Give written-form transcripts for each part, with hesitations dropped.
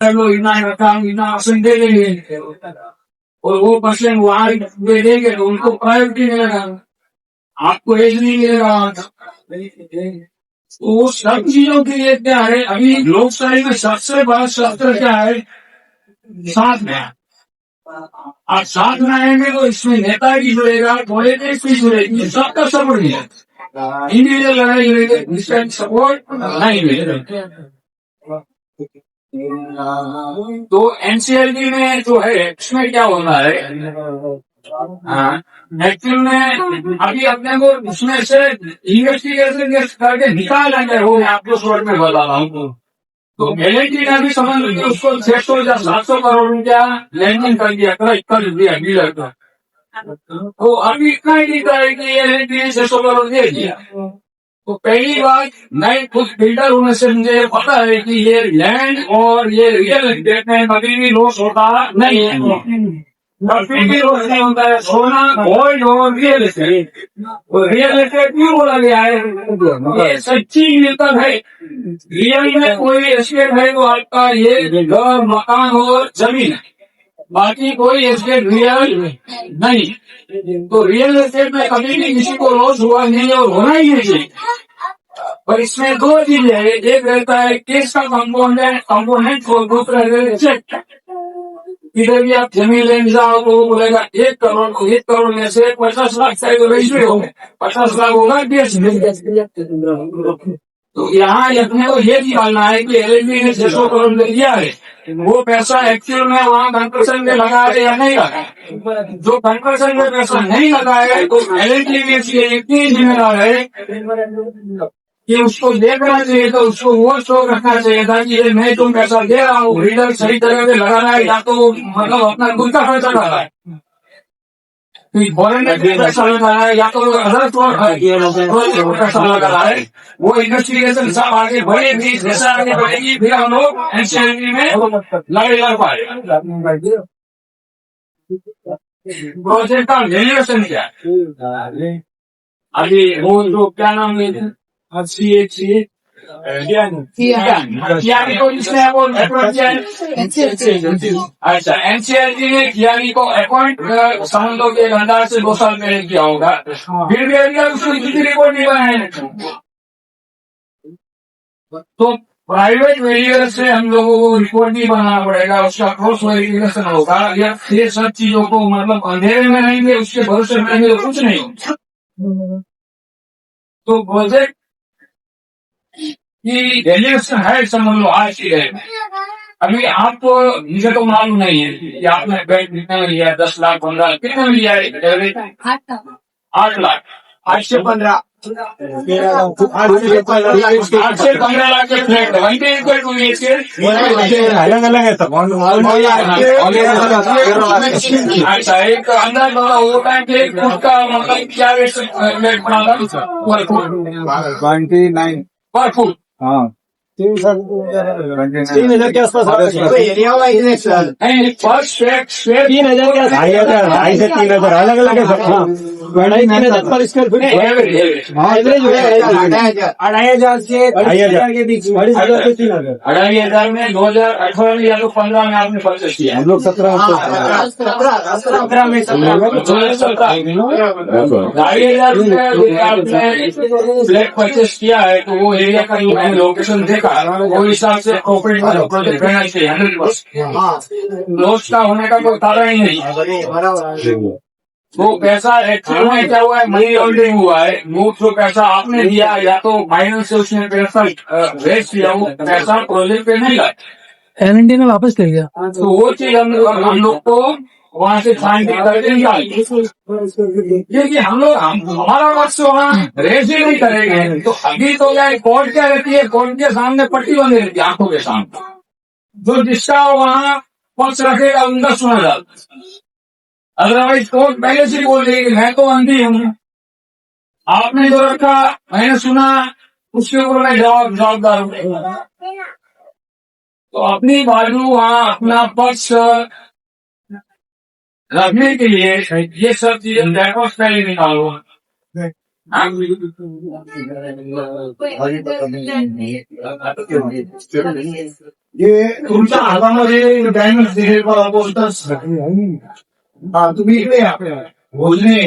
लोग इतना रखा इतना ऑप्शन दे देंगे और वो पर्सन वहां दे देंगे तो उनको प्रायोरिटी मिलेगा, आपको एज नहीं मिलेगा। तो वो सब चीजों के लिए क्या है, अभी लोकशाही में सबसे बड़ा शस्त्र क्या है, साथ में। आप साथ में आएंगे तो इसमें नेता भी जुड़ेगा, पॉलिटिक्स भी जुड़ेगी, सबका सपोर्ट मिलेगा। इंडिविजुअल लड़ाई लड़ेगी, इसका सपोर्ट नहीं मिलेगा। तो एनसीएलटी में जो है इसमें क्या होना है, एक्चुअल में अभी अपने को उसमें से इन्वेस्टिगेशन करके निकाला है, वो मैं आपको शॉर्ट में बता रहा हूँ। तो एलएनटी का भी समझ लीजिए उसको 600 या 700 करोड़ रुपया लैंडिंग कर दिया था, इतना दिया डीलर का। तो अभी इतना ही दिखता है कि एलएनटी ने 600 करोड़ दे दिया। तो पहली बात, मैं खुद बिल्डर होने से मुझे पता है कि ये लैंड और ये रियल एस्टेट में कभी भी लॉस होता नहीं है, कभी भी लॉस नहीं होता है। सोना, गोल्ड और रियल एस्टेट, रियल एस्टेट क्यों बोला गया है, ये सच्ची मिलकत है। रियल में कोई एस्टेट है तो आपका ये घर, मकान और जमीन है, बाकी कोई एस्टेट रियल नहीं। तो रियल एस्टेट में कभी भी किसी को लॉस हुआ नहीं और होना ही नहीं चाहिए। और इसमें दो चीजें है, एक रहता है केस का कंपोनेंट और दूसरा चेक। इधर भी आप जमीन लेने जाओ तो वो बोलेगा 1 करोड़, तो 1 करोड़ में से 50 लाख चाहे तो रजिस्ट्री हो, 50 लाख होगा बेच। तो यहाँ अपने को ये निकालना है कि एलएनटी ने 600 करोड़ में दिया है, वो पैसा एक्चुअल में वहाँ कंस्ट्रक्शन में लगा है या नहीं लगा है। जो कंस्ट्रक्शन में पैसा नहीं लगा है तो एलएनटी में इतनी जिम्मेदार है कि उसको देखना चाहिए, तो उसको वो स्टॉक रखना चाहिए था कि ये मैं तुम पैसा दे रहा हूँ, रीडर सही तरह से लगाना है, या तो मतलब अपना खुद का खर्चा कर रहा है, फॉरन में पैसा लगा रहा है, या तो अदर पैसा लगा रहा है। वो इन्वेस्टिगेशन सब आगे बढ़ेगी, जैसा आगे बढ़ेगी फिर हम लोग एनसीएलटी में लड़ाई लड़ पाए। प्रोजेक्ट का वैल्यूएशन क्या है, अभी वो जो क्या नाम है अच्छा, एनसीएलटी ने कियानी को अपॉइंट समझ लो कि 1 घंटा से 2 साल पहले किया होगा, फिर भी अभी उसको किसी रिपोर्ट नहीं बनाए। तो प्राइवेट वेरियर से हम लोगों को रिपोर्ट नहीं बनाना पड़ेगा, उसका क्रॉस वेरिफिकेशन होगा, या ये सब चीजों को मतलब अंधेरे में रहेंगे, उसके भरोसे में रहेंगे तो कुछ नहीं होगा। तो प्रोजेक्ट की वैल्यूएशन है, समझ लो आज की डेट में। अभी आपको मुझे तो मालूम नहीं है कि आपने बैंक कितने में लिया है, 10 लाख 15 लाख कितने में लिया है, 8 लाख, 8 से 15 लाख के फ्लैट अलग अलग है सब। अच्छा, एक अंदाज होगा वो टाइम पे खुद का मतलब क्या रेट पड़ा था, 29 पर फुट। हाँ 3,000 के आसपास एरिया वाइज फर्स्ट 3,000 के 2,500 से 3,000 अलग अलग है सब। 3,000 पर स्क्वायर फीट एवरेज 2,500 से 2,500 के बीच 2,500 से 3,000। 2,500 में 2018 में या तो 15 में आपने परचेस किया, हम लोग 17 में 2,500 फ्लैट परचेस किया है, तो वो एरिया का जो मैंने लोकेशन देखा वो हिसाब से प्रॉपर्टी प्रोजेक्ट रहना चाहिए 100%। लॉस का होने का कोई कारण ही नहीं। वो पैसा एक्चुअल में क्या हुआ है, मनी लॉन्ड्रिंग हुआ है। मूव जो पैसा आपने दिया या तो फाइनेंस से उसने पैसा वेस्ट किया, वो पैसा प्रोजेक्ट पे नहीं लाया, एलएनटी ने वापस कर दिया। तो वो चीज हम लोग को वहाँ से फाइन करके निकाली, क्योंकि हम लोग हमारा मत वहाँ रेस ही नहीं करेंगे। तो अभी तो क्या कोर्ट क्या रहती है, कोर्ट के सामने पट्टी बंधी रहती है आंखों के सामने, जो जिसका वहाँ पक्ष रखेगा उनका सुना जाता। अदरवाइज कोर्ट पहले से बोल रही है मैं तो अंधी हूँ, आपने जो रखा मैंने सुना, उसके ऊपर मैं जवाबदार हूँ। तो अपनी बाजू वहाँ अपना पक्ष रखने के लिए ये सब चीजें डेकोस पहले निकालो। हे तुमच्या हातामध्ये डायमंड दिले बोलतच हा तुम्ही इकडे या. बोलणे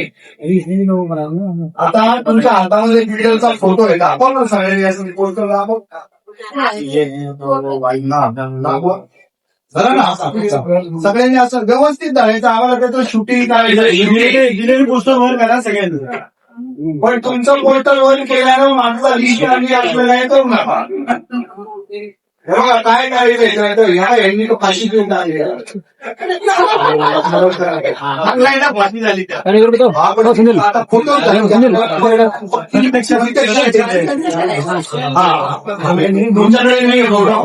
आता तुमच्या हातामध्ये डिटेलचा फोटो आहे दाखवा सगळ्यांनी बोलतो सगळ्यांनी असं व्यवस्थित धरायचं आम्हाला त्याचं शूटिंग करायचं दिलेली पुस्तक वर करा सगळ्यांनी. पण तुमचं पोर्टल वर केल्यानं मागचा लिस्ट आणि आपल्याला हे करू नका. हे बघा काय करायचं तर ह्या यांनी तो फाशी देऊन टाकली. ऑनलाईन फाशी झाली त्या. आता फोटो तुमच्याकडे नाही फोटो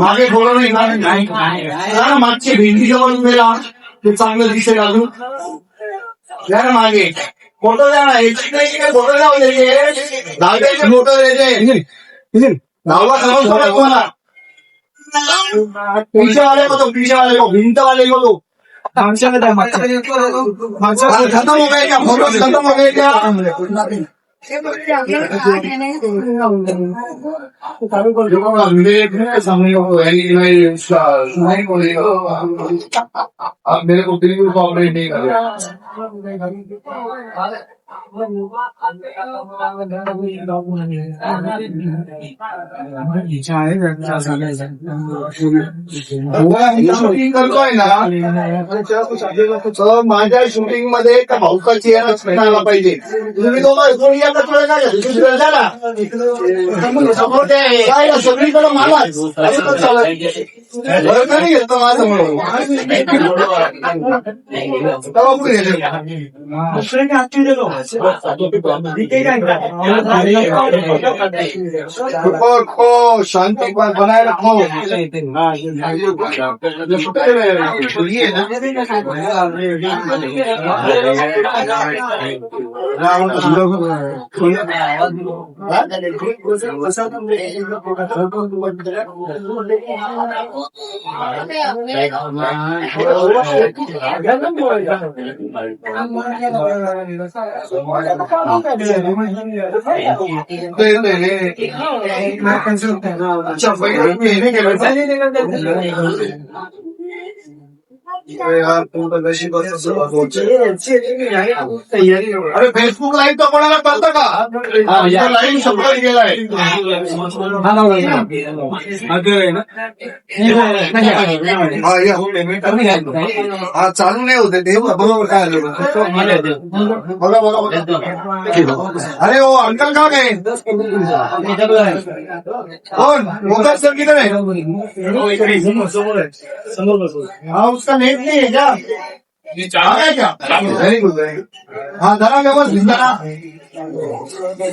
मागे फोटो नाही ना मागची भिंती जवळ उभेला ते चांगलं दिसेल अजून द्या ना मागे फोटो द्या ना याची फोटो लावले दहाव्याचे फोटो द्यायचे नावला समज तुम्हाला पिशेवाले बघतो पिशेवाले भिंतवाले बघतो खतम हो गए क्या फोटो खतम हो गए क्या मेरे को बिल्कुल कॉपरेट नहीं कर शूटिंग करतोय ना तर माझ्या शूटिंग मध्ये एका भाऊचा चेहराच मिळाला पाहिजे. तुम्ही दोघं कोणी या कचोळ्या काय सपोर्ट आहे सगळीकडे मला बरं नाही घेतो माझं म्हणून शांति बनाए रखो. अरे फेसबुक लाईव्ह तर कोणाला कळतं का लाईव्ह शब्द गेलाय हा चालू नाही होते ते बरोबर काय बघा बघा अरे हो अंकल का काय कौन मोटर सर किधर है हाँ उसका नेट नहीं है क्या आ गया क्या वेरी गुड हाँ जरा व्यवस्थित जरा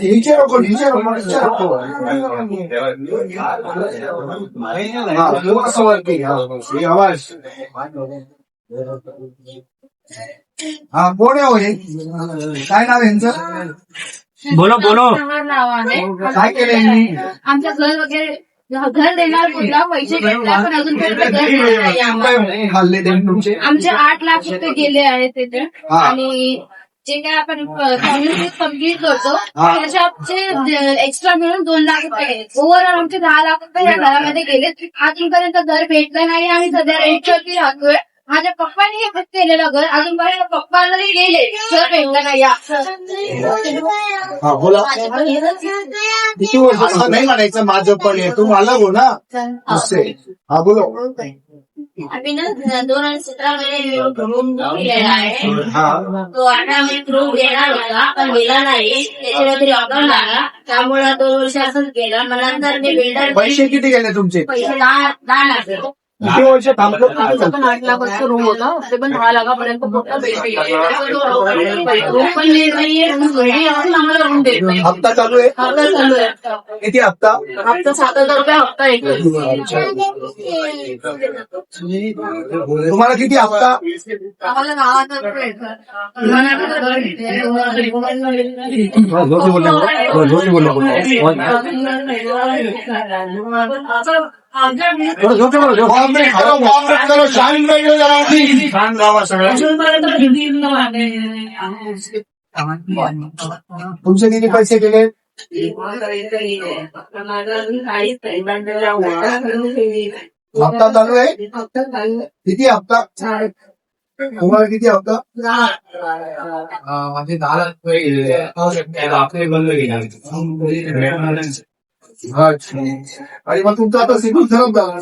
नीचे रखो नीचे रखो हाँ थोड़ा सवाल की ये आवाज हा कोण आहे हो हे काय नाव आहे यांचं बोलो बोलो नाव आहे काय केलं यांनी आमच्या घर वगैरे घर देणार कुठला पैसे घेतला पण अजून घर दिलेलं नाही आम्हाला. खाल्ले त्यांनी तुमचे आमचे 8 लाख रुपये गेले आहेत तिथे हा. आणि जे काय आपण कम्युनिटी कम्प्लीट करतो हा. त्याच्याचे एक्स्ट्रा मिळून 2 लाख रुपये गेले. ओव्हरऑल आमचे 10 लाख रुपये या घरामध्ये गेले. अजूनपर्यंत घर भेटलं नाही आणि सध्या रेंटवरती राहतोय. माझ्या पप्पाने हे बुक केलेलं घर अजूनपर्यंत पप्पालाही गेले घर भेटलं नाही. हा बोला किती वर्ष असं नाही म्हणायचं माझं पण आहे तू मला बोल ना असं हा बोलो आम्ही ना 2017 मध्ये रूम केलेला आहे. हा तो 18 मध्ये रूम घेणार होता पण गेला नाही. त्याच्यावरती लॉकडाऊन लागला त्यामुळे 2 वर्ष असंच गेला. मग नंतर मी बिल्डर पैसे किती गेले तुमचे पैसे 10 लाख किती वर्ष थांबलो पण 8 लाखाचं रूम होतं ते पण 10 लाखापर्यंत रूम पण देत नाहीये आम्हाला रूम देत नाही. हप्ता चालू आहे हप्ता चालू आहे. किती हप्ता हप्ता 7,000 रुपये हप्ता येतो. तुम्हाला किती हप्ता आम्हाला 9,000 रुपये येतात. करो शाहीन छान गावा सगळ्या तुमचे किती पैसे गेले हप्ता चालू आहे किती हप्ता तुम्हाला किती हप्ता म्हणजे 10 लाख रुपये गेलेले आपले बंद केले अच्छा आणि मग तुमचं आता सिबिल खराब झाला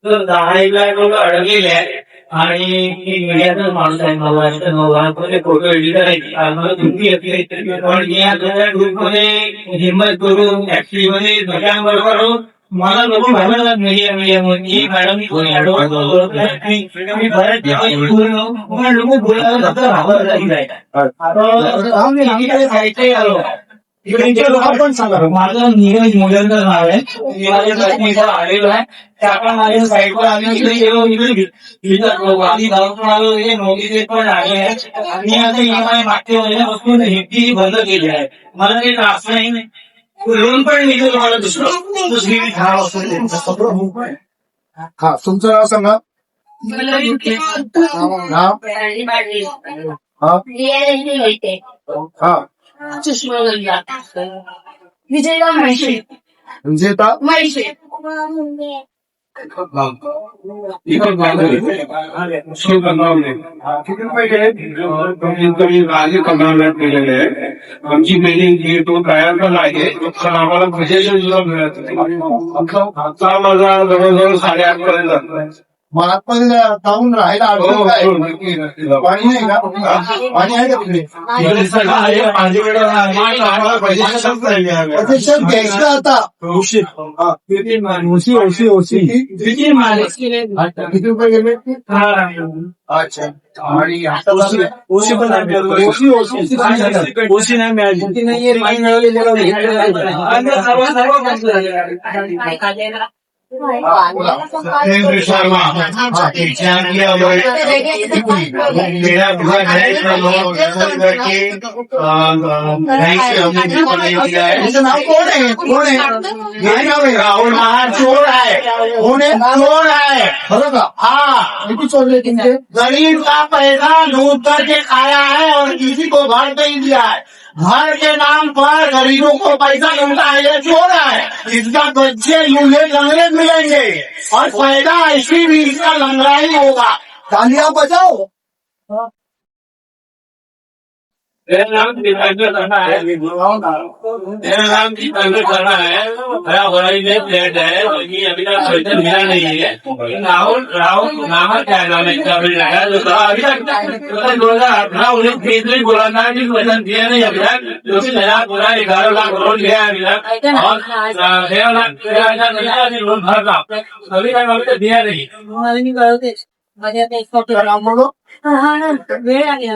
तर 10 लाख लोक अडकलेले आहे आणि मीडियाचा माणूस आहे मला फोटो एडिटर आहे मला तुमची पण या ग्रुपमध्ये हिंमत करून ऍक्च्युअली सगळ्यांबरोबर मला लोक भावना मीडियामध्ये मॅडम मी बऱ्याच लोक बोलायला आलो आपण सांगा माझं नीरज मोदलकर नाव आहे मी माझ्या पत्नीचा आलेलो आहे त्या माझ्या साईडवर आम्ही इकडे आधी गावातून आलो हे नोटीस पण आले आहेत आणि आता EMI मागच्या महिन्यापासून ही बंद केली आहे मला काही त्रास नाही लोन पण मिळतो तुम्हाला दुसरी हा तुमचं नाव सांगा नाव हा विजयराव म्हैसे विजेता म्हैसे किती रुपये गेले कमीत कमी 10-15 केलेले आहे आमची बिल्डिंग तो तयार पण आहे पण आम्हाला प्रशासन सुद्धा मिळत आता माझा जवळजवळ 8:30 पर्यंत जातो मला पण जाऊन राहायला अडचण काय पाणी नाही का पाणी आहे का तिकडे प्रशिक्षण घ्यायचं आता किती रुपये गेले अच्छा आणि आता ओशी पण ओशी नाही मिळाली सत्येंद्र शर्मा मेरा घर है नाव कोण आहे राहुल महार चोर आहे कोण आहे चोर आहे बरं का हा किती चोरले तुमचे गरीब का पैसा लूट करके खाया है और किसी को घर नहीं दिया है घर के नाम पर गरीबों को पैसा लूटा है ये चोर है इसका बच्चे लूल्हे लंगड़े मिलेंगे और फायदा ऐसी भी इसका लंगड़ा ही होगा तालियां बजाओ मेरा नाम दीपेंद्र शर्मा है मेरा बड़ा ही फ्लैट है लेकिन अभी तक पैसा मिला नहीं है राहुल नाम क्या नाम है इसका अभी लगा जो था अभी तक 2018 उन्हें फीस भी बोला था कि पैसा दिया नहीं अभी तक जो कि नया पूरा 11 लाख करोड़ दिया है अभी तक और 13 लाख लोन भर था अभी तक अभी तक दिया नहीं वेळ आली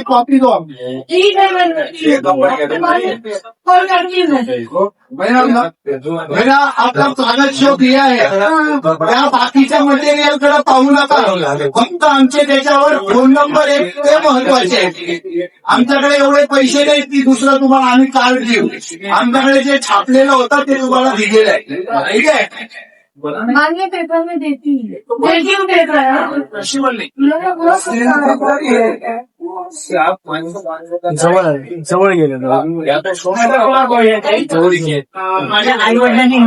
कॉपी दो मेरा आपला कागद शो दिया है त्या बाकीच्या मटेरियल कडे पाहू नका फक्त आमचे त्याच्यावर फोन नंबर एक ते महत्वाचे आहे आमच्याकडे एवढे पैसे नाहीत की दुसरं तुम्हाला आम्ही कार्ड देऊ आमच्याकडे जे छापलेलं होतं ते तुम्हाला दिलेलं आहे ठीक आहे मान्य पेपर में देती है पेपर जवळ गेले माझ्या आई वडिलांनी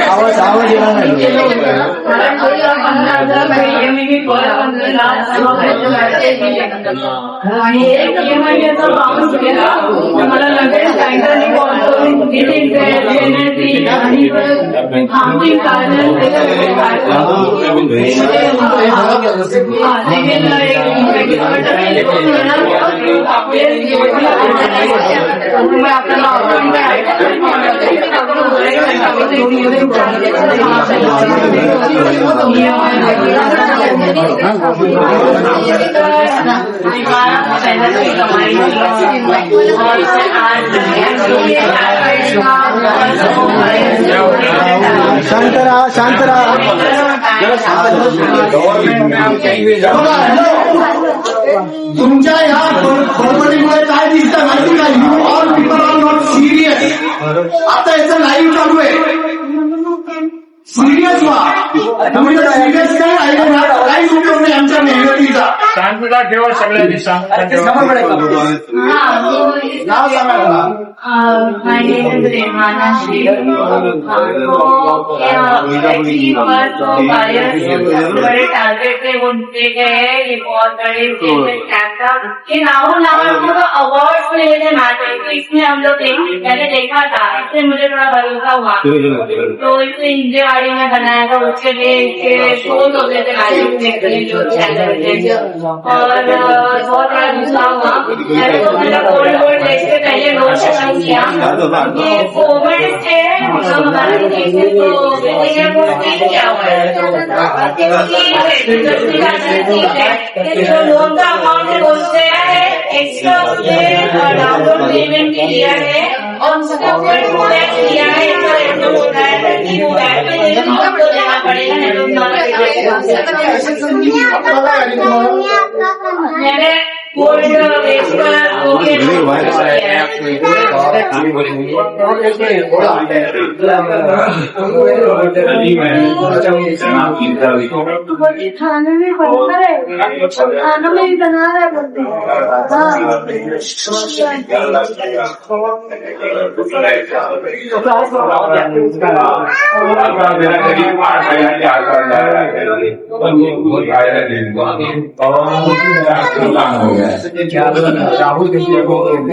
आवाज येणार नाही. आणि एक महिन्याचा पाऊस गेला मला लगेच टँकरने कॉल करून आणि थांबी कारण शांत राहा. तुमच्या या प्रॉपर्टीमुळे काय दिसतं माहिती का? You all people are not serious. आता याचं लाईव्ह चालू आहे. सिरियस व्हा. तुम्ही जर सिरियस काय राहिले ना काहीच उपयोग नाही आमच्या मेहनतीचा. शांतता ठेवा, सगळ्यांनी शांतता ठेवा. नाव सांगा मला. My name is Rehana Sheikh. बड़े टारगेट पे उनके गए, ये बहुत बड़े कैंप था. इन राहुल नावल को तो अवार्ड मिले थे नाटक, तो इसमें हम लोग पहले देखा था, इससे मुझे थोड़ा भरोसा हुआ. तो इसे हिंदेवाड़ी में बनाया था, उसके लिए इसके शोज होते थे लाइव देखने जो चैनल थे, और बहुत बड़ा दूसरा हुआ. मैंने तो मेरा गोल्ड गोल्ड देख के पहले नो सेशन किया. ये कोविड से हमारे देश में तो को क्या हुआ है, जो लोन का अमाउंट है बोलते हैं एक्स्ट्रा उसने डाउनलोड पेमेंट किया है और उसका ऊपर टैक्स किया है. ऐसा होता है कि वो बैंक में आपको देना पड़ेगा, नहीं तो मैंने गोल्ड बेच खाना में बना रहे, खाना में भी बना रहे बोलते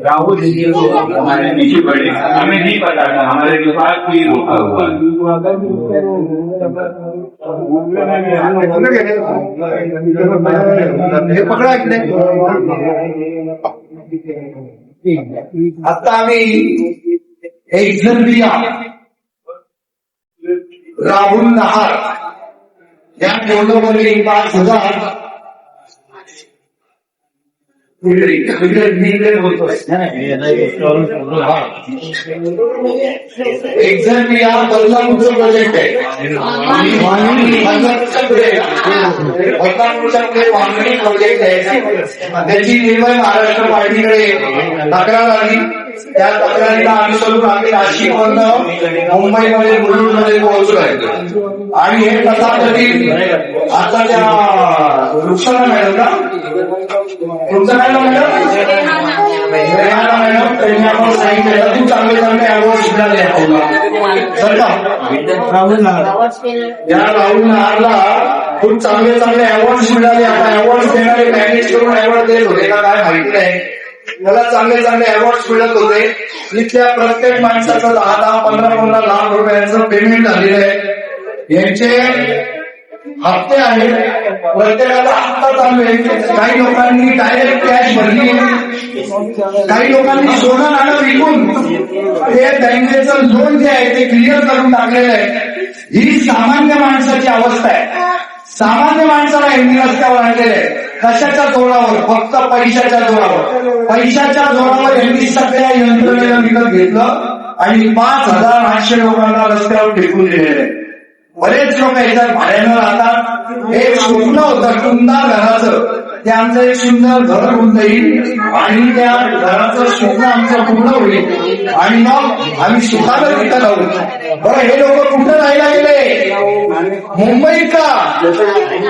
राहुल दीजिए को हमारे नीचे पड़े, हमें नहीं पता था, हमारे विभाग भी रोका हुआ. हे पकडा इकडे. आता आम्ही एक जण दिया राहुल नहार या निवडणुकीमध्ये 5,000 एक जण या बदलापूरचं प्रोजेक्ट आहे. बदलापूरच्या वांगणी प्रोजेक्ट आहे. त्याची निर्भय महाराष्ट्र पार्टीकडे तक्रार आली. त्या तक्रारीला अनुसरून आम्ही नाशिकमधनं मुंबईमध्ये मुलुंडमध्ये पोहोचलोय. आणि हे तथाकथित आता त्या रुक्षणा मॅडम ना तुमचं काय नाव मॅडम? रेहाना मॅडम. त्यांनी आपण सांगितलं खूप चांगले चांगले अवॉर्ड मिळाले राहुल नहार. या राहुल नहारला खूप चांगले चांगले अवॉर्ड मिळाले. आता अवॉर्ड देणारे मॅनेज करून अवॉर्ड देत होते का काय माहिती नाही. त्याला चांगले चांगले अवॉर्ड मिळत होते. इथल्या प्रत्येक माणसाचं 10-15 लाख रुपयांचं पेमेंट झालेलं आहे. यांचे हप्ते आहेत. प्रत्येकाला हप्ता चालू आहे. काही लोकांनी डायरेक्ट कॅश भरली, काही लोकांनी सोनं नाणं विकून ते बँकेचं लोन जे आहे ते क्लिअर करून टाकलेलं आहे. ही सामान्य माणसाची अवस्था आहे. सामान्य माणसाला यांनी रस्त्यावर आणलेलं आहे. कशाच्या जोरावर? फक्त पैशाच्या जोरावर. पैशाच्या जोरावर यांनी सगळ्या यंत्रणेला विकत घेतलं आणि 5,800 लोकांना रस्त्यावर फेकून दिलेले आहे. बरेच लोक याच्यात भाड्यानं राहतात. एक स्वप्न होतं सुंदर घराचं, ते आमचं एक सुंदर घर होऊन जाईल आणि त्या घराचं स्वप्न आमचं पूर्ण होईल आणि मग आम्ही सुखानं तिथं राहू. बरं, हे लोक कुठं राहायला गेले? मुंबईत का?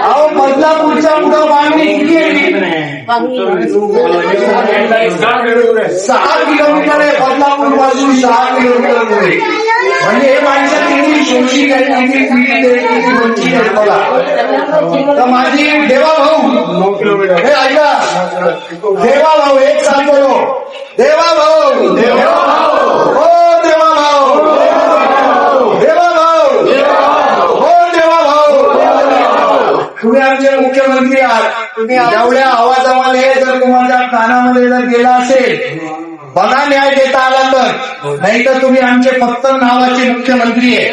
अहो, बदलापूरच्या पुढं मागणी किती आहे? 6 किलोमीटर आहे. बदलापूर पासून 6 किलोमीटर पुढे. म्हणजे हे माणसं किती शोषित आहे, किती पीडित आहे, किती वंचित आहे बघा. तर माझी देवा भाऊ, हे ऐका, देवा भाऊ एक सांगतो, देवा भाऊ, देवा भाऊ, हो देवा भाऊ, देवा भाऊ, हो देवा भाऊ. तुम्ही आमचे मुख्यमंत्री आहात. तुम्ही एवढ्या आवाजामध्ये जर तुम्हाला कानामध्ये जर गेला असेल, बघा न्याय देता आला तर. नाही तर तुम्ही आमचे फक्त नावाचे मुख्यमंत्री आहे.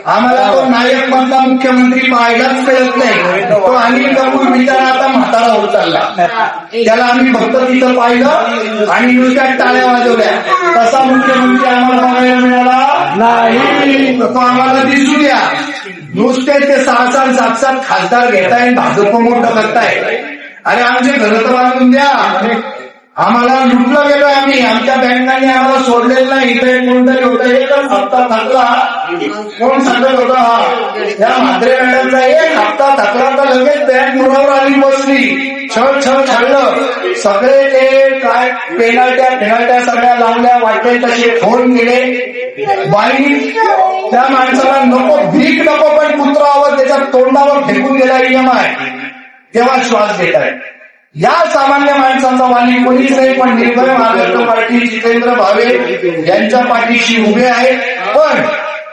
आम्हाला तो नायक मधला मुख्यमंत्री पाहायलाच कळत नाही. तो अनिल कपूर बिचारा आता म्हातारा होत चालला. त्याला आम्ही फक्त तिथं पाहिलं आणि नुसत्या टाळ्या वाजवल्या. तसा मुख्यमंत्री आम्हाला बघायला मिळाला नाही. तो आम्हाला दिसू द्या. नुसते ते 6 7 खासदार घेताय, भाजप मोठं करताय. अरे आमचे घर तर बांधून द्या. आम्हाला लुटलं गेलोय आम्ही. आमच्या बँकांनी आम्हाला सोडलेलं नाही. इथे कोणतरी होतं, एकच हप्ता थकला. कोण सांगत होता? हा त्या म्हात्रे मॅडमचा एक हप्ता थकला तर लगेच बँक मुळावर आली बसली. छळलं. सगळे ते काय पेनाल्ट्या सगळ्या लावल्या. वाटेल तसे फोन केले. बाई त्या माणसाला नको, भीक नको, पण पुत्रावर त्याच्या तोंडावर फेकून गेला EMI. तेव्हा श्वास घेत आहे. या सामान्य माणसाचा वाली कोणीच नाही, पण निर्भय महाराष्ट्र पार्टी जितेंद्र भावे यांच्या पाठीशी उभे आहे. पण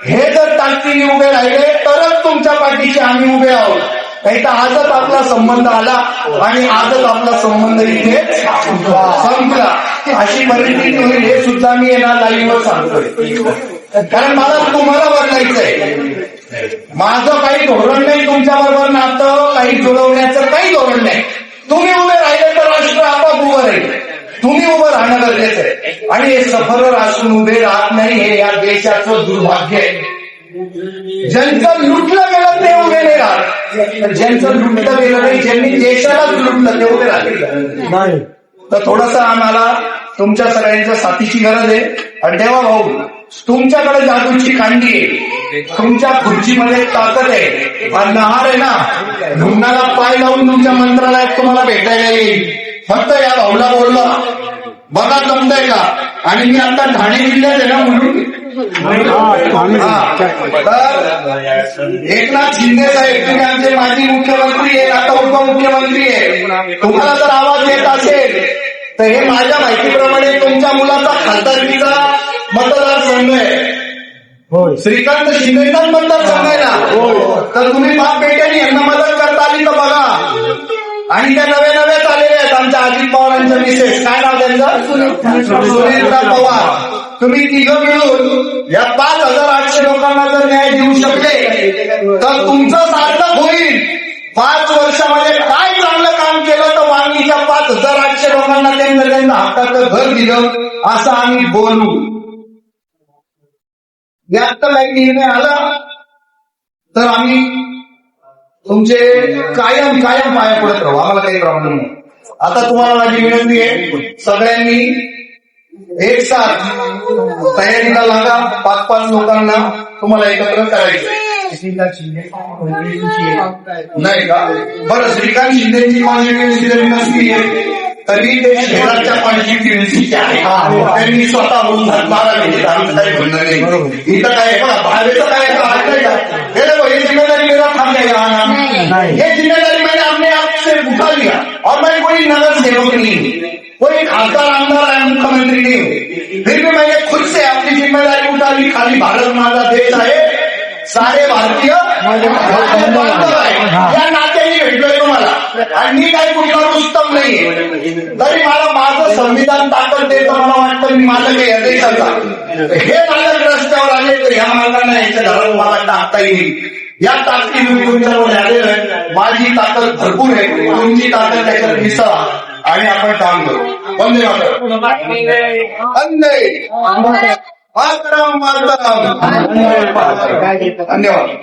हे जर ताकदीने उभे राहिले तरच तुमच्या पाठीशी आम्ही उभे आहोत. नाही तर आजच आपला संबंध आला आणि आजच आपला संबंध इथे संपला. अशी परिस्थिती होईल हे सुद्धा मी यांना लाईव्हवर सांगतोय. कारण मला तुम्हाला बदलायचंय. माझं काही धोरण नाही तुमच्या बरोबर नातं काही जुळवण्याचं काही धोरण नाही. तुम्ही उभे राहिले तर राष्ट्र आपोआप उभं राहील. तुम्ही उभं राहणं गरजेचं आहे. आणि हे सफर असून उभे राहत नाही हे या देशाचं दुर्भाग्य आहे. ज्यांचं लुटलं गेलं ते उभे नाही राहत. ज्यांचं लुटलं गेलं नाही, ज्यांनी देशालाच लुटलं ते उभे राहिले. तर थोडंसं आम्हाला तुमच्या सगळ्यांच्या साथीची गरज आहे. आणि देवा भाऊ, तुमच्याकडे जादूची कांडी आहे. तुमच्या खुर्चीमध्ये ताकद आहे. नहार आहे ना, धुंडाला पाय लावून तुमच्या मंत्रालयात तुम्हाला भेटायला येईल. फक्त या भाऊला बोललं, बघा जमतंय का. आणि मी आता ठाणे जिल्ह्यात आहे ना म्हणून. तर एकनाथ शिंदे साहेब तुम्ही आमचे माजी मुख्यमंत्री आहे, आता उपमुख्यमंत्री आहे. तुम्हाला जर आवाज येत असेल तर हे माझ्या माहितीप्रमाणे तुमच्या मुलाचा खासदारकीचा मतदारसंघ आहे. श्रीकांत शिंदेचाच मतदारसंघ आहे ना. तर तुम्ही बाप बेट्यानी यांना मदत करता आली तर बघा. आणि त्या नव्या आलेल्या आहेत आमच्या अजित पवारांच्या मिसेस, काय नाव त्यांचं, सुनीता पवार. तुम्ही तिघं मिळून या 5,800 लोकांना जर न्याय देऊ शकले तर तुमचं सार्थक होईल. 5 वर्षामध्ये काय चांगलं काम केलं तर वांगीच्या 5,800 लोकांना त्यांना हक्काचं घर दिलं असं आम्ही बोलू. यात तर काही निर्णय आला तर आम्ही तुमचे कायम पाया पडत राहू. आम्हाला काही प्रॉब्लेम नाही. आता तुम्हाला माझी विनंती आहे, सगळ्यांनी एक साथ तयारीला लागा. 5-5 लोकांना तुम्हाला एकत्र करायचं नाही का. बरं, श्रीकांत शिंदेची कॉन्स्टिट्युएन्सी जरी नसली तरी ते शहराच्या कॉन्स्टिट्युएन्सीचे आहे. त्यांनी स्वतःहून मारा घेतली. आमचं काही म्हणणं नाही. इथं काय बघा, भावेचं काय हे जिम्मेदारी मेरा थांब जाएगा. ये जिम्मेदारी मैंने अपने आप से उठा लिया और मैं कोई नगर सेवक नहीं, कोई खासदार आमदार है, मुख्यमंत्री नहीं हूँ. फिर भी मैंने खुद से अपनी जिम्मेदारी उठा ली. खाली भारत माझा देश आहे, सारे भारतीय या नात्याने भेटलोय तुम्हाला. आणि मी काही कुठला रुस्तम नाहीये. तरी मला माझं संविधान ताकद देतं. मला वाटतं मी माझं काही देशाचा हे मालक रस्त्यावर आले तर या मालकांना यांच्या घरात मला टाकता येईल. या ताकदीने मी तुमच्यावर आलेलो आहे. माझी ताकद भरपूर आहे, तुमची ताकद त्याच्यात मिसळा आणि आपण काम करू. वंदे मातरम. वंदे मातरम मातरम धन्यवाद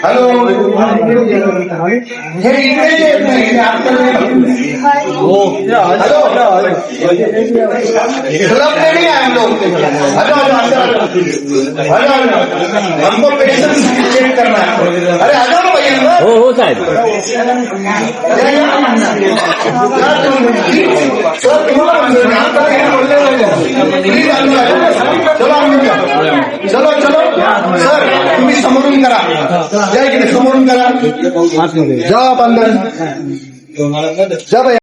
हॅलो हे इकडे येत नाही क्लब में नहीं आए हम लोग हेलो हमको पेशेंस चेक करना है अरे आ जाओ ना भैया अंदर हो साहेब सर तुम्हाला चलो चलो सर तुम्ही समोरून करा या इकडे समोरून करा जा आप अंदर जा भैया